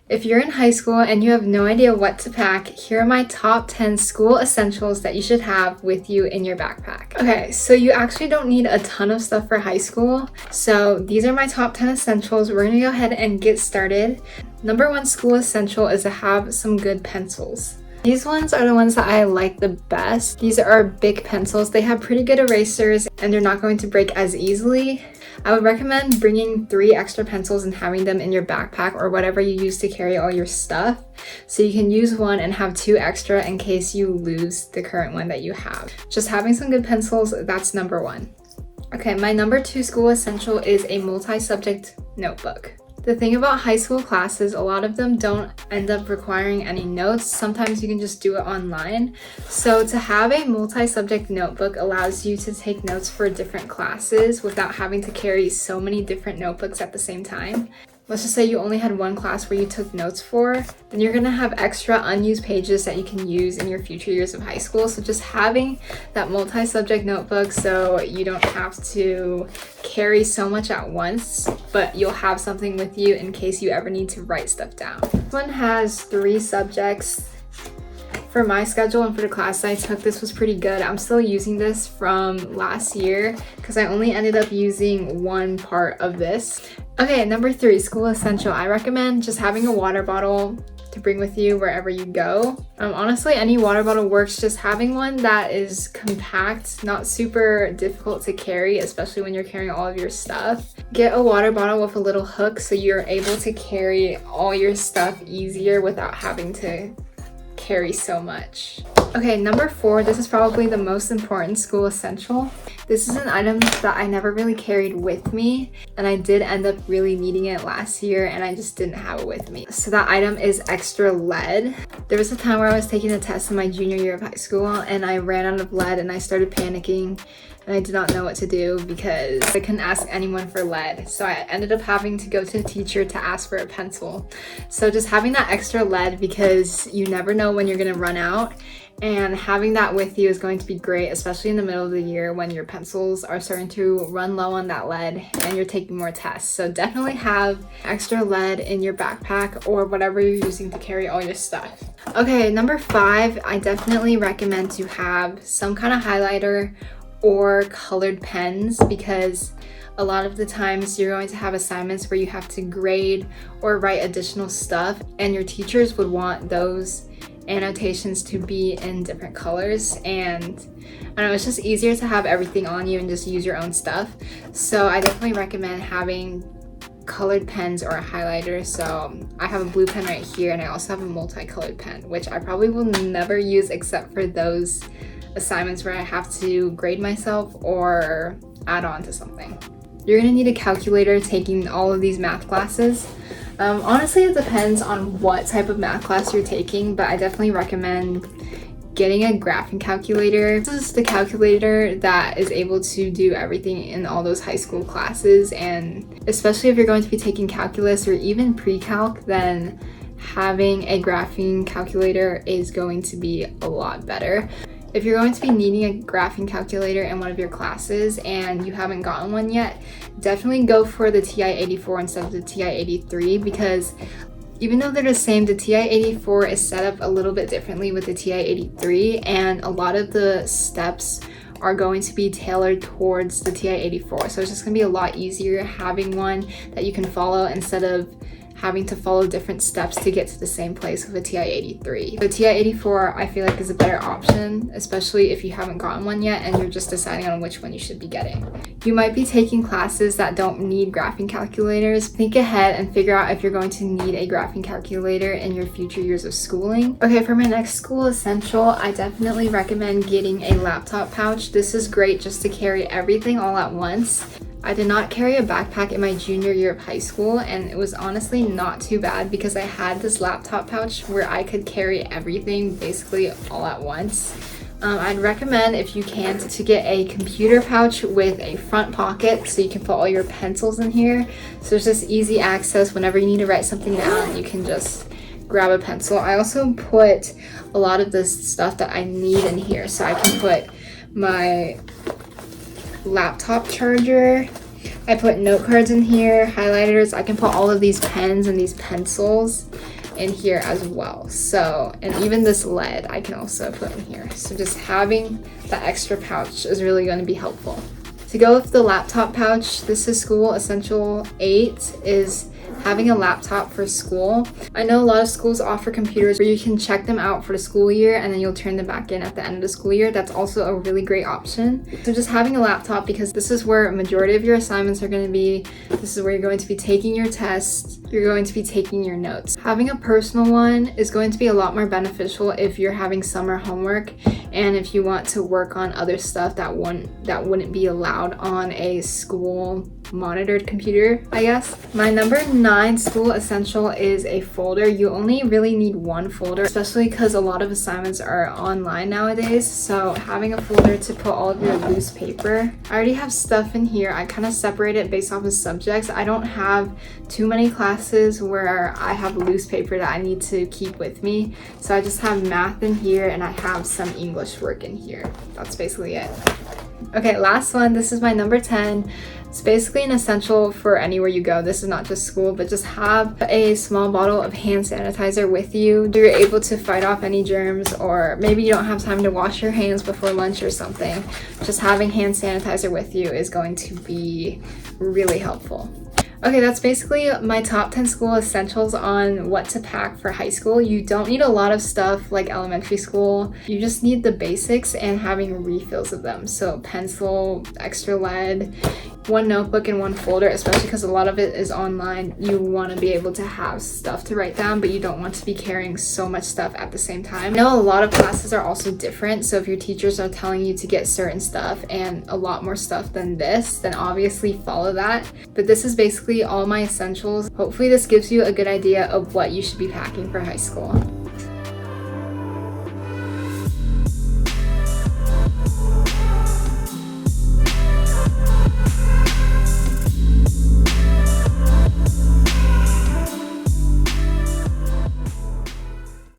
If you're in high school and you have no idea what to pack, here are my top 10 school essentials that you should have with you in your backpack. Okay, so you actually don't need a ton of stuff for high school. So these are my top 10 essentials. We're gonna go ahead and get started. Number 1 school essential is to have some good pencils. These ones are the ones that I like the best. These are big pencils. They have pretty good erasers and they're not going to break as easily. I would recommend bringing 3 extra pencils and having them in your backpack or whatever you use to carry all your stuff. So you can use one and have 2 extra in case you lose the current one that you have. Just having some good pencils, that's number 1. Okay, my number 2 school essential is a multi-subject notebook. The thing about high school classes, a lot of them don't end up requiring any notes. Sometimes you can just do it online. So to have a multi-subject notebook allows you to take notes for different classes without having to carry so many different notebooks at the same time. Let's just say you only had one class where you took notes for, then you're gonna have extra unused pages that you can use in your future years of high school. So just having that multi-subject notebook so you don't have to carry so much at once, but you'll have something with you in case you ever need to write stuff down. This one has 3 subjects. For my schedule and for the class I took, this was pretty good. I'm still using this from last year because I only ended up using one part of this. Okay, number 3, school essential. I recommend just having a water bottle to bring with you wherever you go. Honestly, any water bottle works. Just having one that is compact, not super difficult to carry, especially when you're carrying all of your stuff. Get a water bottle with a little hook so you're able to carry all your stuff easier without having to carry so much. Okay, number 4, this is probably the most important school essential. This is an item that I never really carried with me, and I did end up really needing it last year and I just didn't have it with me. So that item is extra lead. There was a time where I was taking a test in my junior year of high school and I ran out of lead and I started panicking and I did not know what to do because I couldn't ask anyone for lead. So I ended up having to go to a teacher to ask for a pencil. So just having that extra lead, because you never know when you're gonna run out, and having that with you is going to be great, especially in the middle of the year when your pencils are starting to run low on that lead and you're taking more tests. So definitely have extra lead in your backpack or whatever you're using to carry all your stuff. Okay, number 5, I definitely recommend to have some kind of highlighter or colored pens, because a lot of the times you're going to have assignments where you have to grade or write additional stuff, and your teachers would want those annotations to be in different colors, and I don't know, it's just easier to have everything on you and just use your own stuff. So I definitely recommend having colored pens or a highlighter. So I have a blue pen right here and I also have a multicolored pen, which I probably will never use except for those assignments where I have to grade myself or add on to something. You're gonna need a calculator taking all of these math classes. Honestly, it depends on what type of math class you're taking, but I definitely recommend getting a graphing calculator. This is the calculator that is able to do everything in all those high school classes, and especially if you're going to be taking calculus or even pre-calc, then having a graphing calculator is going to be a lot better. If you're going to be needing a graphing calculator in one of your classes and you haven't gotten one yet, definitely go for the TI-84 instead of the TI-83, because even though they're the same, the TI-84 is set up a little bit differently with the TI-83, and a lot of the steps are going to be tailored towards the TI-84. So it's just gonna be a lot easier having one that you can follow instead of having to follow different steps to get to the same place with a TI-83. The TI-84 I feel like is a better option, especially if you haven't gotten one yet and you're just deciding on which one you should be getting. You might be taking classes that don't need graphing calculators. Think ahead and figure out if you're going to need a graphing calculator in your future years of schooling. Okay, for my next school essential, I definitely recommend getting a laptop pouch. This is great just to carry everything all at once. I did not carry a backpack in my junior year of high school, and it was honestly not too bad because I had this laptop pouch where I could carry everything basically all at once. I'd recommend, if you can, to get a computer pouch with a front pocket so you can put all your pencils in here. So there's just easy access whenever you need to write something down, you can just grab a pencil. I also put a lot of this stuff that I need in here, so I can put my laptop charger, I put note cards in here, highlighters, I can put all of these pens and these pencils. in here as well. So, and even this lead I can also put in here. So just having that extra pouch is really going to be helpful. To go with the laptop pouch, this is School Essential 8, is having a laptop for school. I know a lot of schools offer computers where you can check them out for the school year and then you'll turn them back in at the end of the school year. That's also a really great option. So just having a laptop, because this is where a majority of your assignments are going to be. This is where you're going to be taking your tests. You're going to be taking your notes. Having a personal one is going to be a lot more beneficial if you're having summer homework and if you want to work on other stuff that wouldn't be allowed on a school monitored computer, I guess. My number 9 school essential is a folder. You only really need one folder, especially because a lot of assignments are online nowadays. So having a folder to put all of your loose paper. I already have stuff in here. I kind of separate it based off of subjects. I don't have too many classes where I have loose paper that I need to keep with me. So I just have math in here and I have some English work in here. That's basically it. Okay, last one. This is my number 10. It's basically an essential for anywhere you go. This is not just school, but just have a small bottle of hand sanitizer with you. You're able to fight off any germs, or maybe you don't have time to wash your hands before lunch or something. Just having hand sanitizer with you is going to be really helpful. Okay, that's basically my top 10 school essentials on what to pack for high school. You don't need a lot of stuff like elementary school. You just need the basics and having refills of them. So pencil, extra lead, one notebook and one folder, especially because a lot of it is online. You want to be able to have stuff to write down, but you don't want to be carrying so much stuff at the same time. I know a lot of classes are also different, so if your teachers are telling you to get certain stuff and a lot more stuff than this, then obviously follow that. But this is basically all my essentials. Hopefully this gives you a good idea of what you should be packing for high school.